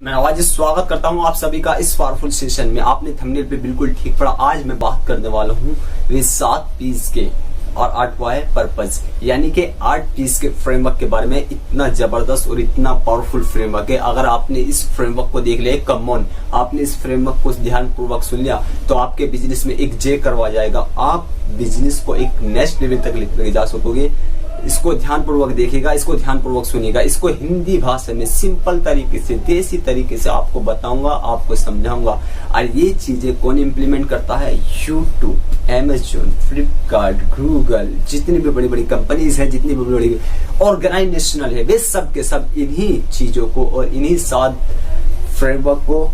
मैं आज स्वागत करता हूं आप सभी का इस पावरफुल सेशन में। आपने थंबनेल पे बिल्कुल ठीक पढ़ा। आज मैं बात करने वाला हूं वे 7 पीस के और 8वां है पर्पज, यानी कि 8 पीस के फ्रेमवर्क के बारे में। इतना जबरदस्त और इतना पावरफुल फ्रेमवर्क है। अगर आपने इस फ्रेमवर्क को देख लिया, कम ऑन, आपने इस फ्रेमवर्क को ध्यान पूर्वक सुन लिया तो आपके बिजनेस में एक जे करवा जाएगा। आप बिजनेस को एक नेक्स्ट लेवल तक लेकर जा सकोगे। इसको ध्यानपूर्वक देखिएगा, इसको ध्यानपूर्वक सुनिएगा। इसको हिंदी भाषा में सिंपल तरीके से, देसी तरीके से आपको बताऊंगा, आपको समझाऊंगा। और ये चीजें कौन इंप्लीमेंट करता है? यूट्यूब, Amazon, फ्लिपकार्ट, गूगल, जितनी भी बड़ी बड़ी कंपनीज हैं, जितनी भी बड़ी ऑर्गेनाइजेशनल है, वे सब के सब इन्हीं चीजों को और इन्हीं 7 फ्रेमवर्क को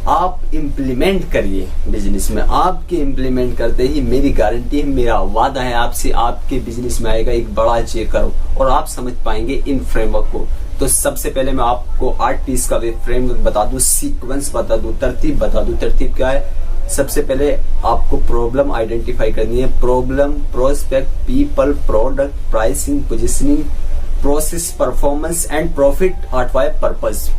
आप इम्प्लीमेंट करिए बिजनेस में। आपके इम्प्लीमेंट करते ही मेरी गारंटी है, मेरा वादा है आपसे, आपके बिजनेस में आएगा एक बड़ा जे करो और आप समझ पाएंगे इन फ्रेमवर्क को। तो सबसे पहले मैं आपको 8 पीस का वे फ्रेमवर्क बता दूं, सीक्वेंस बता दूं, तरतीब बता दूं। तरतीब क्या है? सबसे पहले आपको प्रॉब्लम आइडेंटिफाई करनी है। Problem, prospect, people, product, pricing, positioning, process, performance and profit, 8वां है पर्पज।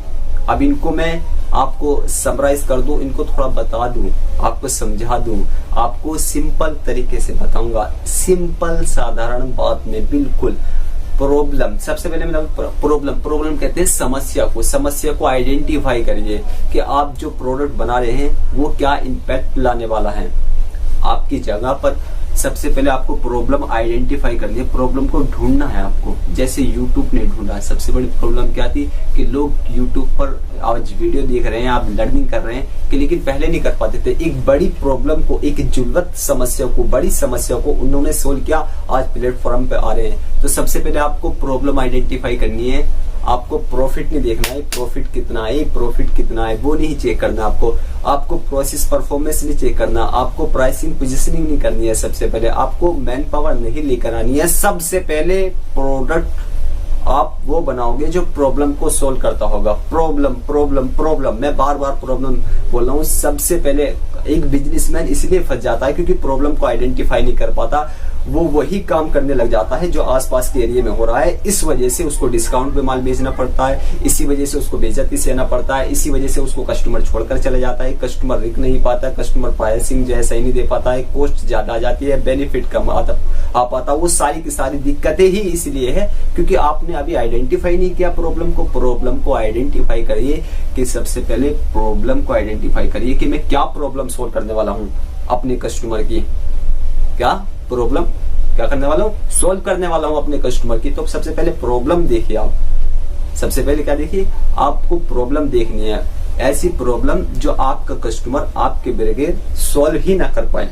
अब इनको मैं आपको समराइज कर दूं, इनको थोड़ा बता दूं, आपको समझा दूं, आपको सिंपल तरीके से बताऊंगा, सिंपल साधारण बात में। बिल्कुल प्रॉब्लम, सबसे पहले मेरा प्रॉब्लम कहते हैं समस्या को आइडेंटिफाई करिए कि आप जो प्रोडक्ट बना रहे हैं वो क्या इम्पैक्ट लाने वाला है आपकी जगह पर। सबसे पहले आपको प्रॉब्लम आइडेंटिफाई करनी है, प्रॉब्लम को ढूंढना है आपको। जैसे यूट्यूब ने ढूंढा, सबसे बड़ी प्रॉब्लम क्या थी कि लोग यूट्यूब पर आज वीडियो देख रहे हैं, आप लर्निंग कर रहे हैं कि लेकिन पहले नहीं कर पाते थे। एक बड़ी प्रॉब्लम को, एक जुलवत समस्या को, बड़ी समस्या को उन्होंने सोल्व किया, आज प्लेटफॉर्म पे आ रहे हैं। तो सबसे पहले आपको प्रॉब्लम आइडेंटिफाई करनी है। आपको प्रॉफिट नहीं देखना है, प्रॉफिट कितना है वो नहीं चेक करना आपको प्रोसेस परफॉर्मेंस नहीं चेक करना, आपको प्राइसिंग पोजीशनिंग नहीं करनी है। सबसे पहले आपको मैन पावर नहीं लेकर आनी है। सबसे पहले प्रोडक्ट आप वो बनाओगे जो प्रॉब्लम को सोल्व करता होगा। प्रॉब्लम, मैं बार प्रॉब्लम बोल रहा हूँ। सबसे पहले एक बिजनेसमैन इसलिए फंस जाता है क्योंकि प्रॉब्लम को आइडेंटिफाई नहीं कर पाता। वो वही काम करने लग जाता है जो आसपास के एरिया में हो रहा है। इस वजह से उसको डिस्काउंट पे माल बेचना पड़ता है, इसी वजह से उसको बेइज्जती सहना पड़ता है, इसी वजह से उसको कस्टमर छोड़कर चले जाता है, कस्टमर रिक नहीं पाता, कस्टमर प्राइसिंग जो है सही नहीं दे पाता है, कॉस्ट ज्यादा आ जाती है, बेनिफिट कम आ पाता। वो सारी की सारी दिक्कतें ही इसलिए है क्योंकि आपने अभी आइडेंटिफाई नहीं किया प्रॉब्लम को आइडेंटिफाई करिए कि सबसे पहले प्रॉब्लम को आइडेंटिफाई करिए कि मैं क्या प्रॉब्लम सोल्व करने वाला हूँ अपने कस्टमर की। क्या प्रॉब्लम क्या करने वाला हूँ? सोल्व करने वाला हूँ अपने कस्टमर की। तो सबसे पहले प्रॉब्लम देखिए आप। सबसे पहले क्या देखिए? आपको प्रॉब्लम देखनी है, ऐसी प्रॉब्लम जो आपका कस्टमर आपके बगैर सोल्व ही ना कर पाए,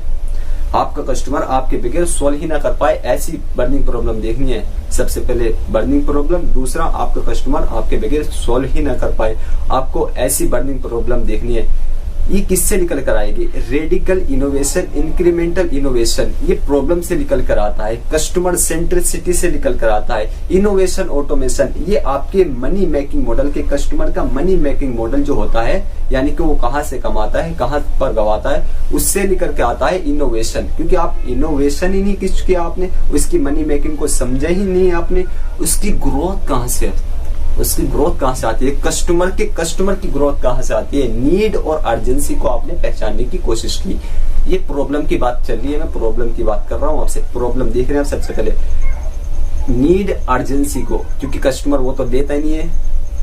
आपका कस्टमर आपके बगैर सोल्व ही ना कर पाए, ऐसी बर्निंग प्रॉब्लम देखनी है। सबसे पहले बर्निंग प्रॉब्लम। दूसरा, आपका कस्टमर आपके बगैर सोल्व ही ना कर पाए, आपको ऐसी बर्निंग प्रॉब्लम देखनी है। ये किससे निकल कर आएगी? रेडिकल इनोवेशन, इंक्रीमेंटल इनोवेशन, ये प्रॉब्लम से निकल कर आता है। कस्टमर सेंट्रिसिटी से निकल कर आता है। इनोवेशन, ऑटोमेशन, ये आपके मनी मेकिंग मॉडल के, कस्टमर का मनी मेकिंग मॉडल जो होता है, यानी कि वो कहाँ से कमाता है, कहाँ पर गवाता है, उससे निकल के आता है इनोवेशन। क्योंकि आप इनोवेशन ही नहीं किया आपने, उसकी मनी मेकिंग को समझा ही नहीं आपने, उसकी ग्रोथ कहाँ से आती है? कस्टमर की ग्रोथ कहाँ से आती है? नीड और अर्जेंसी को आपने पहचानने की कोशिश की। ये प्रॉब्लम की बात चल रही है, मैं प्रॉब्लम की बात कर रहा हूँ आपसे। प्रॉब्लम देख रहे हैं आप। सबसे पहले नीड, अर्जेंसी को, क्योंकि कस्टमर वो तो देता ही नहीं है,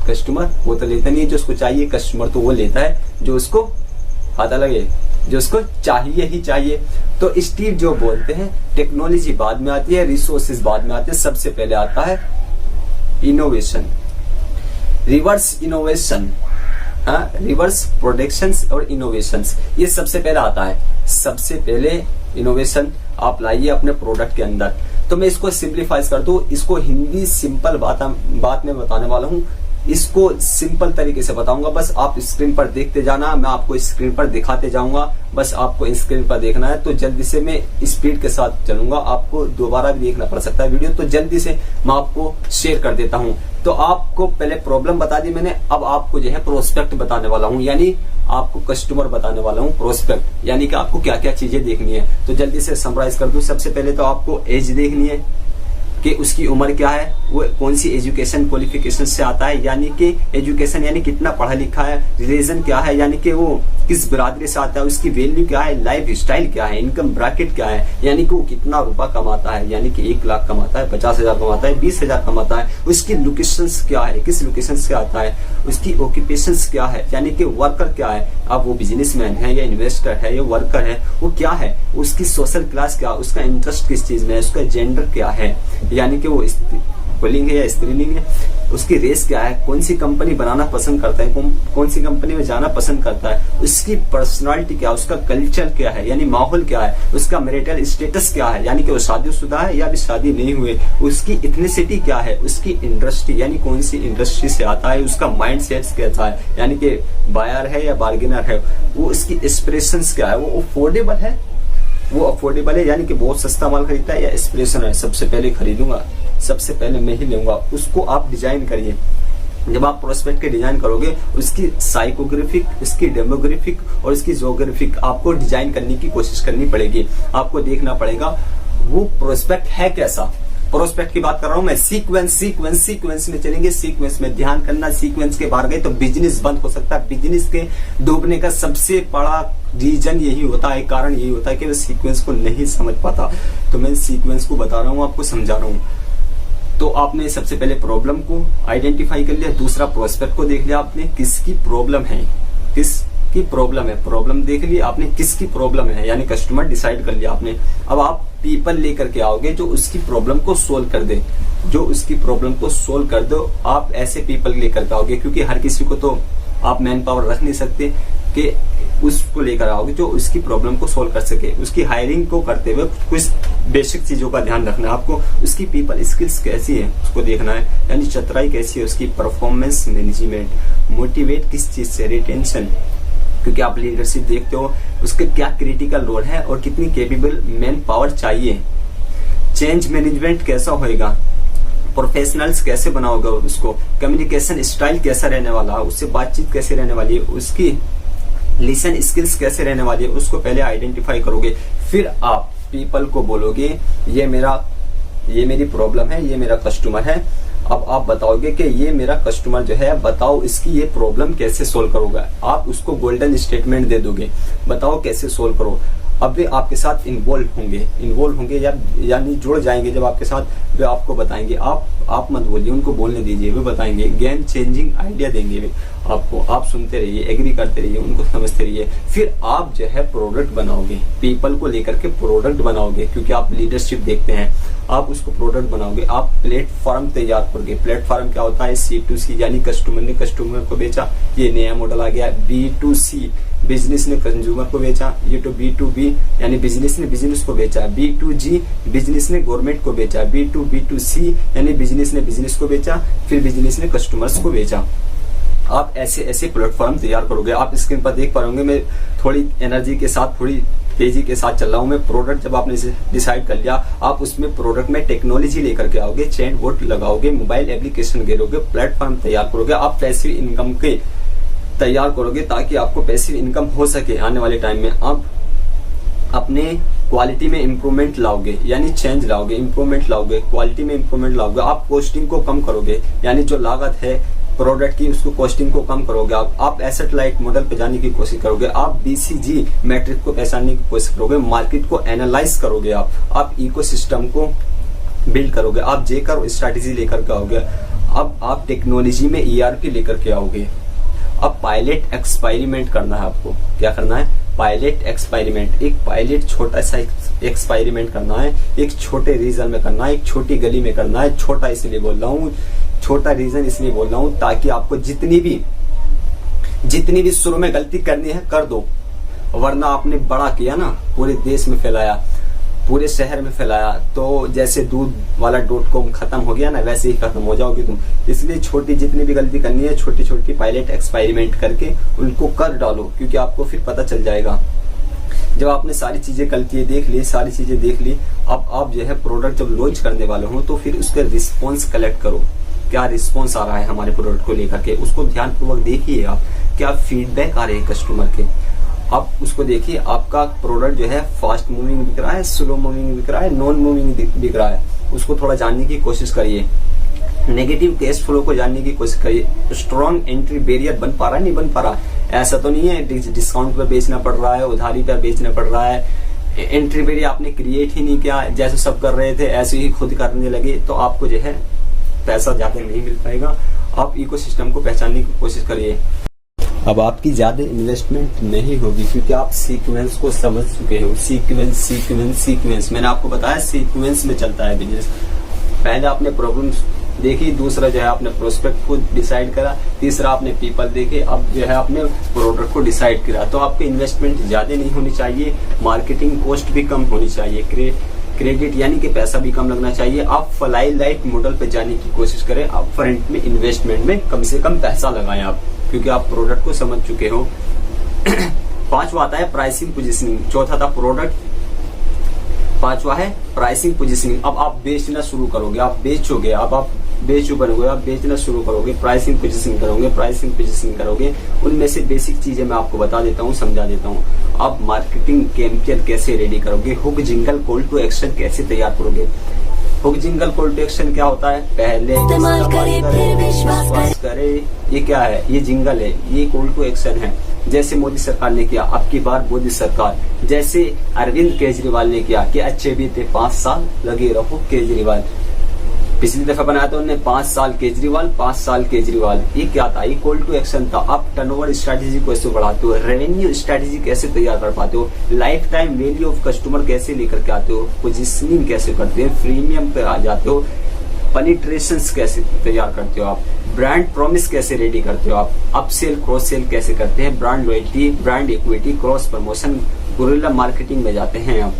कस्टमर वो तो लेता नहीं है जो उसको चाहिए, कस्टमर तो वो लेता है जो उसको पता लगे, जो उसको चाहिए ही चाहिए। तो स्टीव जो बोलते हैं टेक्नोलॉजी बाद में आती है, रिसोर्सेज बाद में आते हैं, सबसे पहले आता है innovation, reverse innovation, reverse productions और इनोवेशंस, ये सबसे पहले आता है। सबसे पहले इनोवेशन आप लाइए अपने प्रोडक्ट के अंदर। तो मैं इसको सिंप्लीफाइज कर दूं, इसको हिंदी सिंपल बात में बताने वाला हूं, इसको सिंपल तरीके से बताऊंगा। बस आप स्क्रीन पर देखते जाना, मैं आपको स्क्रीन पर दिखाते जाऊंगा, बस आपको स्क्रीन पर देखना है। तो जल्दी से मैं स्पीड के साथ चलूंगा, आपको दोबारा भी देखना पड़ सकता है वीडियो, तो जल्दी से मैं आपको शेयर कर देता हूं। तो आपको पहले प्रॉब्लम बता दी मैंने, अब आपको जो है प्रोस्पेक्ट बताने वाला हूं, यानी आपको कस्टमर बताने वाला हूं। प्रोस्पेक्ट यानी कि आपको क्या क्या चीजें देखनी है। तो जल्दी से समराइज कर दूं। सबसे पहले तो आपको एज देखनी है, कि उसकी उम्र क्या है, वो कौन सी एजुकेशन क्वालिफिकेशन से आता है, यानी कि एजुकेशन यानी कितना पढ़ा लिखा है, रिलीजन क्या है यानी कि वो किस बिरादरी से आता है, उसकी वैल्यू क्या है, लाइफ स्टाइल क्या है, इनकम ब्रैकेट क्या है, यानी कि वो कितना रुपया कमाता है, यानी कि 1 लाख कमाता है, 50,000 कमाता है, 20,000 कमाता है, उसकी लोकेशन क्या है, किस लोकेशन से आता है, उसकी ऑक्यूपेशन क्या है, यानी कि वर्कर क्या है, अब वो बिजनेसमैन है या इन्वेस्टर है या वर्कर है, वो क्या है, उसकी सोशल क्लास क्या, उसका इंटरेस्ट किस चीज में है, उसका जेंडर क्या है, यानी कि वो पुल्लिंग है या स्त्रीलिंग है, उसकी रेस क्या है, कौन सी कंपनी बनाना पसंद करता है, कौन सी कंपनी में जाना पसंद करता है, उसकी पर्सनालिटी क्या, उसका कल्चर क्या है, यानी माहौल क्या है, उसका मैरिटल स्टेटस क्या है, यानी कि वो शादीशुदा है या भी शादी नहीं हुए, उसकी इथनिसिटी क्या है, उसकी इंडस्ट्री यानी कौन सी इंडस्ट्री से आता है, उसका माइंड सेट कैसा है, यानी कि बायर है या बार्गेनर है, वो उसकी एस्पिरेशंस क्या है, वो अफोर्डेबल है, वो अफोर्डेबल है यानी कि बहुत सस्ता माल खरीदता है, या एस्पिरेशन है सबसे पहले खरीदूंगा, सबसे पहले मैं ही लूंगा, उसको आप डिजाइन करिए। जब आप प्रोस्पेक्ट के डिजाइन करोगे, उसकी साइकोग्राफिक, उसकी डेमोग्राफिक और उसकी जोग्राफिक आपको डिजाइन करने की कोशिश करनी पड़ेगी। आपको देखना पड़ेगा वो प्रोस्पेक्ट है कैसा। प्रोस्पेक्ट की बात कर रहा हूं मैं, सीक्वेंस में चलेंगे, सीक्वेंस में ध्यान करना, सीक्वेंस के बाहर गए तो बिजनेस बंद हो सकता है। बिजनेस के डूबने का सबसे बड़ा रीजन यही होता है, कारण यही होता है कि वो सीक्वेंस को नहीं समझ पाता। तो मैं सीक्वेंस को बता रहा हूं, आपको समझा रहा हूं। तो आपने सबसे पहले प्रॉब्लम को आइडेंटिफाई कर लिया, दूसरा प्रोस्पेक्ट को देख लिया आपने, किसकी प्रॉब्लम है, किसकी प्रॉब्लम है, प्रॉब्लम देख ली आपने, किसकी प्रॉब्लम है यानी कस्टमर डिसाइड कर लिया आपने। अब आप पीपल लेकर के आओगे जो उसकी प्रॉब्लम को सोल्व कर दे, जो उसकी प्रॉब्लम को सोल्व कर दो। आप ऐसे पीपल लेकर के आओगे, क्योंकि हर किसी को तो आप मैन पावर रख नहीं सकते कि उसको लेकर आओगे जो उसकी प्रॉब्लम को सोल्व कर सके। उसकी हायरिंग को करते हुए कुछ बेसिक चीजों का ध्यान रखना है आपको। उसकी पीपल स्किल्स कैसी है उसको देखना है, यानी चतुराई कैसी है, उसकी परफॉर्मेंस मैनेजमेंट, मोटिवेट किस चीज से, रिटेंशन, क्योंकि आप लीडरशिप देखते हो, उसके क्या क्रिटिकल रोल है और कितनी कैपेबल मैन पावर चाहिए। चेंज मैनेजमेंट कैसा होएगा, प्रोफेशनल्स कैसे बनाओगे उसको, कम्युनिकेशन स्टाइल कैसा रहने वाला है, उससे बातचीत कैसे रहने वाली है, उसकी लिसन स्किल्स कैसे रहने वाली है, उसको पहले आइडेंटिफाई करोगे। फिर आप पीपल को बोलोगे ये मेरी प्रॉब्लम है, ये मेरा कस्टमर है। अब आप बताओगे कि ये मेरा कस्टमर जो है, बताओ इसकी ये प्रॉब्लम कैसे सोल्व करोगे। आप उसको गोल्डन स्टेटमेंट दे दोगे, बताओ कैसे सोल्व करो। अब वे आपके साथ इन्वॉल्व होंगे यानी जुड़ जाएंगे जब आपके साथ, वे आपको बताएंगे। आप मत बोलिए, उनको बोलने दीजिए, वे बताएंगे, गेम चेंजिंग आइडिया देंगे वे आपको। आप सुनते रहिए, एग्री करते रहिए, उनको समझते रहिए। फिर आप जो है प्रोडक्ट बनाओगे, पीपल को लेकर के प्रोडक्ट बनाओगे, क्योंकि आप लीडरशिप देखते हैं। आप उसको प्रोडक्ट बनाओगे, आप प्लेटफॉर्म तैयार करोगे। प्लेटफॉर्म क्या होता है, C2C यानी कस्टमर ने कस्टमर को बेचा, ये नया मॉडल आ गया। B2C बिजनेस ने कंज्यूमर को बेचा, ये तो B2B यानी बिजनेस ने बिजनेस को बेचा। B2G बिजनेस ने गवर्नमेंट को बेचा। B2B2C यानी बिजनेस ने बिजनेस को बेचा, फिर बिजनेस ने कस्टमर्स को बेचा। आप ऐसे प्लेटफॉर्म तैयार करोगे। आप स्क्रीन पर देख पा रहे होंगे, मैं थोड़ी एनर्जी के साथ, थोड़ी तेजी के साथ चल रहा हूं। मैं प्रोडक्ट जब आपने डिसाइड कर लिया, आप उसमें प्रोडक्ट में टेक्नोलॉजी लेकर के आओगे, चैट बोट लगाओगे, मोबाइल एप्लीकेशन गिरोगे, प्लेटफॉर्म तैयार करोगे। आप पैसिव इनकम के तैयार करोगे ताकि आपको पैसिव इनकम हो सके आने वाले टाइम में। आप अपने क्वालिटी में इंप्रूवमेंट लाओगे, यानी चेंज लाओगे, इंप्रूवमेंट लाओगे, क्वालिटी में इंप्रूवमेंट लाओगे। आप कॉस्टिंग को कम करोगे, यानी जो लागत है प्रोडक्ट की उसको कॉस्टिंग को कम करोगे। आप एसेट लाइट मॉडल पे जाने की कोशिश करोगे। आप BCG मैट्रिक को पहचानने की कोशिश करोगे। मार्केट को एनालाइज करोगे। आप इकोसिस्टम को बिल्ड करोगे। आप जेकर स्ट्रैटेजी लेकर के आओगे। अब आप टेक्नोलॉजी में ERP लेकर के आओगे। अब पायलट एक्सपेरिमेंट करना है आपको। क्या करना है, पायलट एक्सपेरिमेंट। एक पायलट छोटा सा एक्सपेरिमेंट करना है, एक छोटे रीजन में करना है, एक छोटी गली में करना है। छोटा इसलिए बोल रहा हूँ, छोटा रीजन इसलिए बोल रहा हूँ ताकि आपको जितनी भी शुरू में गलती करनी है कर दो, वरना आपने बड़ा किया ना, पूरे देश में फैलाया, पूरे शहर में फैलाया, तो जैसे दूध वाला .com खत्म हो गया ना, वैसे ही खत्म हो जाओगे तुम। इसलिए छोटी जितनी भी गलती करनी है, छोटी छोटी पायलट एक्सपेरिमेंट करके उनको कर डालो, क्योंकि आपको फिर पता चल जाएगा। जब आपने सारी चीजें गलतियां देख ली, सारी चीजें देख ली, अब आप जो है प्रोडक्ट जब लॉन्च करने वाले हो तो फिर उसका रिस्पॉन्स कलेक्ट करो। क्या रिस्पॉन्स आ रहा है हमारे प्रोडक्ट को लेकर के, उसको ध्यानपूर्वक देखिए आप। क्या फीडबैक आ रहे हैं कस्टमर के। अब उसको देखिए, आपका प्रोडक्ट जो है फास्ट मूविंग दिख रहा है, स्लो मूविंग दिख रहा है, नॉन मूविंग दिख रहा है, उसको थोड़ा जानने की कोशिश करिए। नेगेटिव कैश फ्लो को जानने की कोशिश करिए। स्ट्रॉन्ग एंट्री बैरियर बन पा रहा है, नहीं बन पा रहा, ऐसा तो नहीं है डिस्काउंट पे बेचना पड़ रहा है, उधारी पे बेचना पड़ रहा है, एंट्री बैरियर आपने क्रिएट ही नहीं किया, जैसे सब कर रहे थे ऐसे ही खुद करने लगे, तो आपको जो है पैसा ज्यादा नहीं मिल पाएगा। आप इकोसिस्टम को पहचानने की कोशिश करिए। अब आपकी ज्यादा इन्वेस्टमेंट नहीं होगी क्योंकि आप सीक्वेंस को समझ चुके हो। सीक्वेंस सीक्वेंस सीक्वेंस, मैंने आपको बताया सीक्वेंस में चलता है बिजनेस। पहले आपने प्रॉब्लम्स देखी, दूसरा जो है आपने प्रोस्पेक्ट को डिसाइड करा, तीसरा आपने पीपल देखे, अब जो है आपने प्रोडक्ट को डिसाइड करा। तो आपकी इन्वेस्टमेंट ज्यादा नहीं होनी चाहिए, मार्केटिंग कॉस्ट भी कम होनी चाहिए, क्रेडिट यानी कि पैसा भी कम लगना चाहिए। आप फ्लाई लाइट मॉडल पे जाने की कोशिश करें। आप फ्रंट में इन्वेस्टमेंट में कम से कम पैसा लगाएं आप, क्योंकि आप प्रोडक्ट को समझ चुके हो। पांचवा आता है प्राइसिंग पोजीशनिंग, चौथा था प्रोडक्ट, पांचवा है प्राइसिंग पोजीशनिंग। अब आप बेचना शुरू करोगे, आप बेचोगे, अब आप बेचो बनोगे, आप बेचना शुरू करोगे, प्राइसिंग पोजीशनिंग करोगे, प्राइसिंग पोजीशनिंग करोगे। उनमें से बेसिक चीजें मैं आपको बता देता हूँ, समझा देता हूँ। आप मार्केटिंग कैंपेन कैसे रेडी करोगे, hook jingle call to action कैसे तैयार करोगे। Hook jingle call to action क्या होता है, पहले इस्तेमाल फिर विश्वास करे। ये क्या है, ये जिंगल है, ये कॉल टू एक्शन है। जैसे मोदी सरकार ने किया, अब की बार मोदी सरकार, जैसे अरविंद केजरीवाल ने किया कि अच्छे बीते 5 साल लगे रहो केजरीवाल। पिछली दफा बनाया था उन्होंने 5 साल केजरीवाल, 5 साल केजरीवाल। ये क्या था, ये कॉल टू एक्शन था। आप टर्नओवर स्ट्रेटेजी कैसे बढ़ाते हो, रेवेन्यू स्ट्रेटेजी कैसे तैयार कर पाते हो, life time value of customer कैसे लेकर के आते हो, पोजिशनिंग कैसे करते हो, प्रीमियम पे आ जाते हो, पेनिट्रेशन कैसे तैयार करते हो आप, ब्रांड प्रॉमिस कैसे रेडी करते हो आप, अपसेल क्रॉस सेल कैसे करते हैं, brand loyalty, brand equity, cross promotion, guerrilla marketing में जाते हैं आप।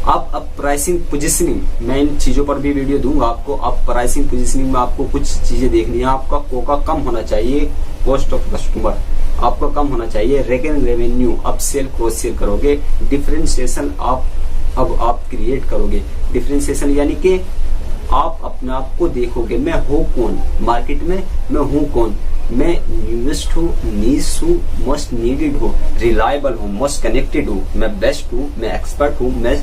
अब प्राइसिंग पोजीशनिंग, मैं इन चीजों पर भी वीडियो दूंगा आपको। अब प्राइसिंग पोजीशनिंग में आपको कुछ चीजें देखनी है। आपका कोका कम होना चाहिए, कॉस्ट ऑफ कस्टमर आपको कम होना चाहिए, recurring revenue, upsell cross sell करोगे, डिफरेंशिएशन आप क्रिएट करोगे। डिफरेंशिएशन यानी कि आप अपने आप को देखोगे, मैं हूँ कौन मार्केट में, मैं हूँ कौन, मैं न्यूएस्ट हूँ, नीश हूँ, मोस्ट नीडेड हूँ, रिलायबल हूँ, मोस्ट कनेक्टेड हूँ, मैं बेस्ट हूँ, मैं एक्सपर्ट हूँ, मैं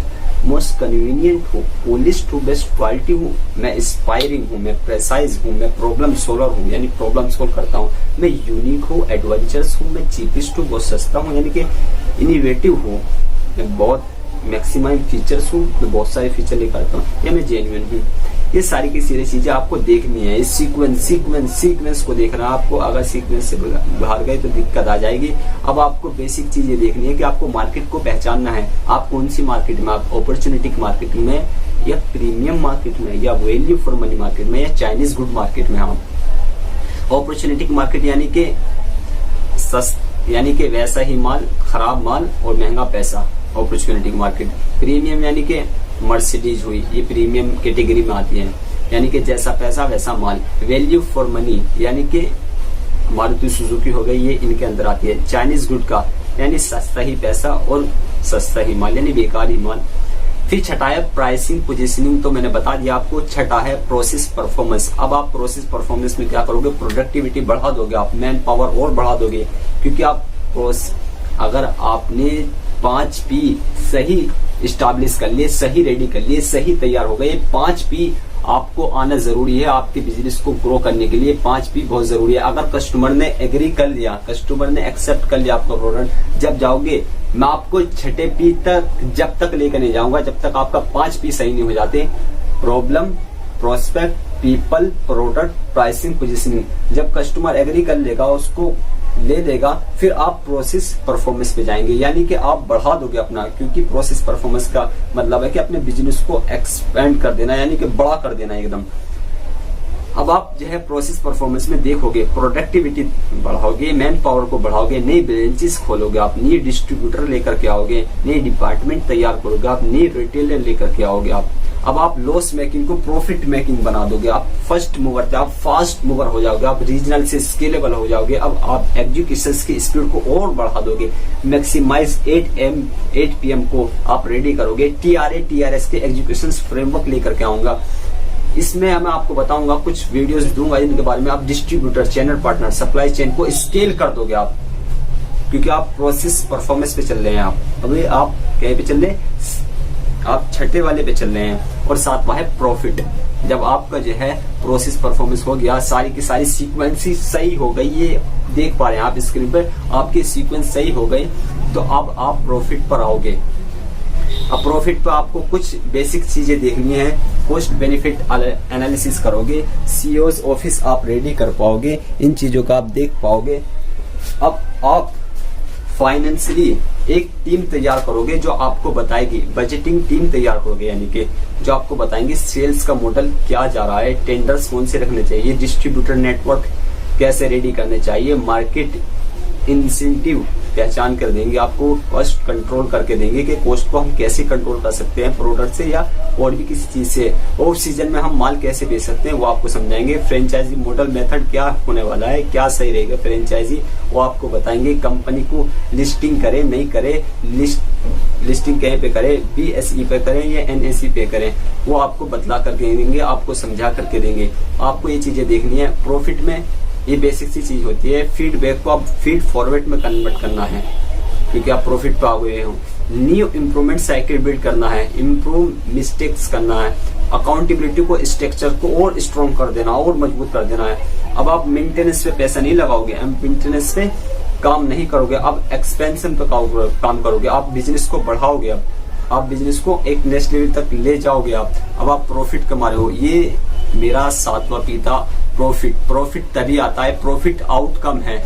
मोस्ट कन्वीनियंट हूँ, पोलिस्ट हूँ, बेस्ट क्वालिटी हूँ, मैं इंस्पायरिंग हूँ, मैं प्रेसाइज हूँ, मैं प्रॉब्लम सोल्वर हूँ यानी प्रॉब्लम सोल्व करता हूँ, मैं यूनिक हूँ, एडवेंचरस हूँ, मैं चीपेस्ट हूँ, बहुत सस्ता हूँ यानी कि इनोवेटिव हूँ, मैं बहुत मैक्सिमम फीचर्स हूँ, मैं बहुत सारे फीचर लेकर आता हूँ, या मैं जेन्युइन हूँ। ये सारी की सारी चीजें आपको देखनी है। इस सीक्वेंस को देखना आपको। अगर सीक्वेंस से बाहर गए तो दिक्कत आ जाएगी। अब आपको बेसिक चीजें देखनी है कि आपको मार्केट को पहचानना है। आप कौन सी मार्केट में, आप अपॉर्चुनिटी मार्केट में, या प्रीमियम मार्केट में, या वैल्यू फॉर मनी मार्केट में, या चाइनीज गुड मार्केट में। आप अपॉर्चुनिटी मार्केट यानी कि वैसा ही माल, खराब माल और महंगा पैसा, अपॉर्चुनिटी मार्केट। प्रीमियम यानी कि मर्सिडीज हुई, ये प्रीमियम कैटेगरी में आती है, यानी कि जैसा पैसा वैसा माल। वैल्यू फॉर मनी यानी कि मारुति सुजुकी हो गई, ये इनके अंदर आती है। चाइनीज गुड का यानी सस्ता ही पैसा और सस्ता ही माल यानी बेकार ही माल। फिर छठा है प्राइसिंग पोजीशनिंग, तो मैंने बता दिया आपको। छठा है प्रोसेस परफॉर्मेंस। अब आप प्रोसेस परफॉर्मेंस में क्या करोगे, प्रोडक्टिविटी बढ़ा दोगे, आप मैन पावर और बढ़ा दोगे, क्योंकि आप अगर आपने 5P सही स्टैब्लिश कर लिए, सही रेडी कर लिए, सही तैयार हो गए। 5P आपको आना जरूरी है आपके बिजनेस को ग्रो करने के लिए। 5P बहुत जरूरी है। अगर कस्टमर ने एग्री कर लिया, कस्टमर ने एक्सेप्ट कर लिया आपका प्रोडक्ट, जब जाओगे, मैं आपको छठे P तक जब तक लेकर नहीं जाऊंगा जब तक आपका 5P सही नहीं हो जाते। Problem, prospect, people, product, pricing, positioning. जब कस्टमर एग्री कर लेगा, उसको ले देगा, फिर आप प्रोसेस परफॉर्मेंस पे जाएंगे, यानी कि आप बढ़ा दोगे अपना। क्योंकि प्रोसेस परफॉर्मेंस का मतलब है कि अपने बिजनेस को एक्सपेंड कर देना, यानी कि बड़ा कर देना एकदम। अब आप जो है प्रोसेस परफॉर्मेंस में देखोगे, प्रोडक्टिविटी बढ़ाओगे, मैन पावर को बढ़ाओगे, नई ब्रांचेस खोलोगे, आप नए डिस्ट्रीब्यूटर लेकर के आओगे, नए डिपार्टमेंट तैयार करोगे, आप नए रिटेलर लेकर के आओगे। अब आप लॉस मेकिंग को प्रॉफिट मेकिंग बना दोगे। आप फर्स्ट मूवर थे, आप फास्ट मूवर हो जाओगे, आप रीजनल से स्केलेबल हो जाओगे। अब आप एग्जीक्यूशन की स्पीड को और बढ़ा दोगे। मैक्सिमाइज 8 PM को आप रेडी करोगे। TRS के एग्जीक्यूशन फ्रेमवर्क लेकर के आऊंगा। इसमें मैं आपको बताऊंगा, कुछ वीडियोस दूंगा इनके बारे में। आप distributor, channel partner, supply chain को स्केल कर दोगे आप। क्योंकि आप प्रोसेस परफॉर्मेंस पे चल रहे हैं। आप अभी आप कहीं पे चल रहे हैं, आप छठे वाले पे चल रहे हैं। और सातवां है प्रॉफिट। जब आपका जो है प्रोसेस परफॉर्मेंस हो गया, सारी की सारी सीक्वेंस ही सही हो गई, ये देख पा रहे हैं आप स्क्रीन पर, आपके सीक्वेंस सही हो गई, तो अब आप प्रॉफिट पर आओगे। अब प्रॉफिट पर आपको कुछ बेसिक चीजें देखनी है। कॉस्ट बेनिफिट एनालिसिस करोगे, सीईओ's ऑफिस आप रेडी कर पाओगे, इन चीजों का आप देख पाओगे। अब आप फाइनेंशियली एक टीम तैयार करोगे जो आपको बताएगी, बजटिंग टीम तैयार करोगे, यानी कि जो आपको बताएंगे सेल्स का मॉडल क्या जा रहा है, टेंडर्स कौन से रखने चाहिए, डिस्ट्रीब्यूटर नेटवर्क कैसे रेडी करने चाहिए, मार्केट इंसेंटिव पहचान कर देंगे, आपको कॉस्ट कंट्रोल करके देंगे कि कॉस्ट को हम कैसे कंट्रोल कर सकते हैं प्रोडक्ट से या और भी किसी चीज से, ऑफ सीजन में हम माल कैसे बेच सकते हैं वो आपको समझाएंगे। फ्रेंचाइजी मॉडल मेथड क्या होने वाला है, क्या सही रहेगा फ्रेंचाइजी, वो आपको बताएंगे। कंपनी को लिस्टिंग करे नहीं करे, लिस्टिंग कहीं पे करे, BSE पे करें या NSE पे करें, वो आपको बतला करके देंगे, आपको समझा करके देंगे। आपको ये चीजें देखनी है। प्रॉफिट में ये बेसिक सी चीज होती है, फीडबैक को आप फीड फॉरवर्ड में कन्वर्ट करना है, क्योंकि आप प्रॉफिट पे आ गए हो। न्यू इम्प्रूवमेंट साइकिल बिल्ड करना है, इम्प्रूव मिस्टेक्स करना है, अकाउंटेबिलिटी को स्ट्रक्चर को और स्ट्रॉन्ग कर देना और मजबूत कर देना है। अब आप मेंटेनेंस पे पैसा नहीं लगाओगे, मेंटेनेंस पे काम नहीं करोगे, अब एक्सपेंशन पे काम करोगे, आप बिजनेस को बढ़ाओगे, अब आप बिजनेस को एक नेक्स्ट लेवल तक ले जाओगे। अब आप प्रॉफिट कमा रहे हो। ये मेरा सातवां पी था, प्रॉफिट। प्रॉफिट तभी आता है, प्रॉफिट आउटकम है।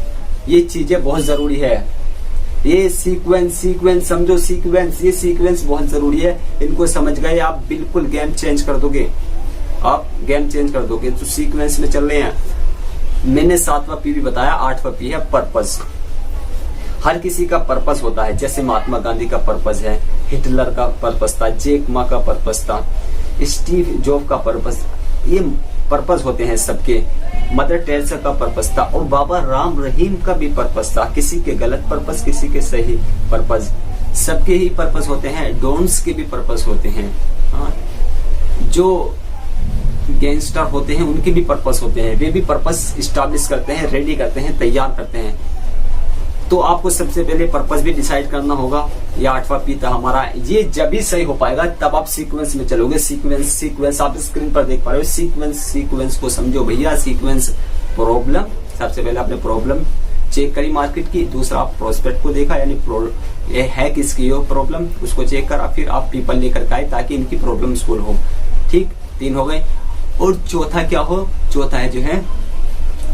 ये चीजें बहुत जरूरी है। ये सीक्वेंस समझो, सीक्वेंस, ये सीक्वेंस बहुत जरूरी है। इनको समझ गए आप बिल्कुल गेम चेंज कर दोगे, आप गेम चेंज कर दोगे। तो सीक्वेंस में चल रहे हैं। मैंने सातवां पी भी बताया, आठवां पी है पर्पस। हर किसी का पर्पस होता है, जैसे महात्मा गांधी का पर्पस है, हिटलर का पर्पस था, जैक मा का पर्पस था, स्टीव जॉब का पर्पस, ये पर्पस होते हैं सबके। मदर टेरेसा का पर्पस था और बाबा राम रहीम का भी पर्पस था। किसी के गलत पर्पस, किसी के सही पर्पस, सबके ही पर्पस होते हैं। डोंट्स के भी पर्पस होते हैं। हाँ, जो गैंगस्टर होते हैं उनके भी पर्पस होते हैं, वे भी पर्पस इस्टेब्लिश करते हैं, रेडी करते हैं, तैयार करते हैं। तो आपको सबसे पहले पर्पस भी डिसाइड करना होगा। ये आठवां पी था हमारा। ये जब भी सही हो पाएगा तब आप सीक्वेंस में चलोगे। सीक्वेंस आप स्क्रीन पर देख पा रहे हो। सीक्वेंस को समझो भैया। सीक्वेंस प्रॉब्लम, सबसे पहले आपने प्रॉब्लम चेक करी मार्केट की, दूसरा आप प्रोस्पेक्ट को देखा, यानी ये है किसकी हो प्रॉब्लम, उसको चेक करा, फिर आप पीपल लेकर आए ताकि इनकी प्रॉब्लम सोल्व हो। ठीक, 3 हो गए। और चौथा क्या हो, चौथा है जो है,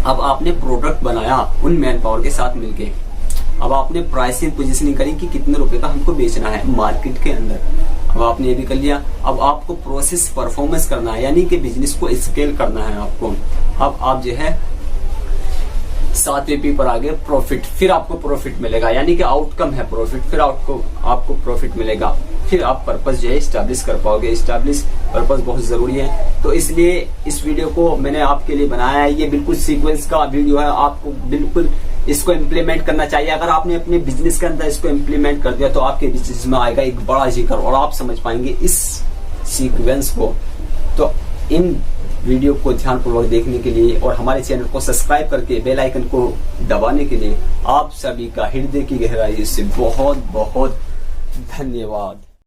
अब आपने प्रोडक्ट बनाया उन मैन पावर के साथ मिलके। अब आपने प्राइसिंग पोजीशनिंग करी कि कितने रुपए का हमको बेचना है मार्केट के अंदर। अब आपने ये भी कर लिया। अब आपको प्रोसेस परफॉर्मेंस करना है, यानी कि बिजनेस को स्केल करना है आपको। अब आप जो है 7वें पी पर आगे प्रॉफिट। फिर आपको प्रॉफिट मिलेगा, यानी कि आउटकम है प्रॉफिट। फिर आपको प्रॉफिट मिलेगा। फिर आप पर्पस जो है स्टैब्लिश कर पाओगे। स्टैब्लिश पर्पस बहुत जरूरी है। तो इसलिए इस वीडियो को मैंने आपके लिए बनाया है। ये बिल्कुल सीक्वेंस का वीडियो है। आपको बिल्कुल इसको इम्प्लीमेंट करना चाहिए। अगर आपने अपने बिजनेस के अंदर इसको इम्प्लीमेंट कर दिया तो आपके बिजनेस में आएगा एक बड़ा जिक्र और आप समझ पाएंगे इस सीक्वेंस को। तो इन वीडियो को ध्यानपूर्वक देखने के लिए और हमारे चैनल को सब्सक्राइब करके बेल आइकन को दबाने के लिए आप सभी का हृदय की गहराई से बहुत बहुत धन्यवाद।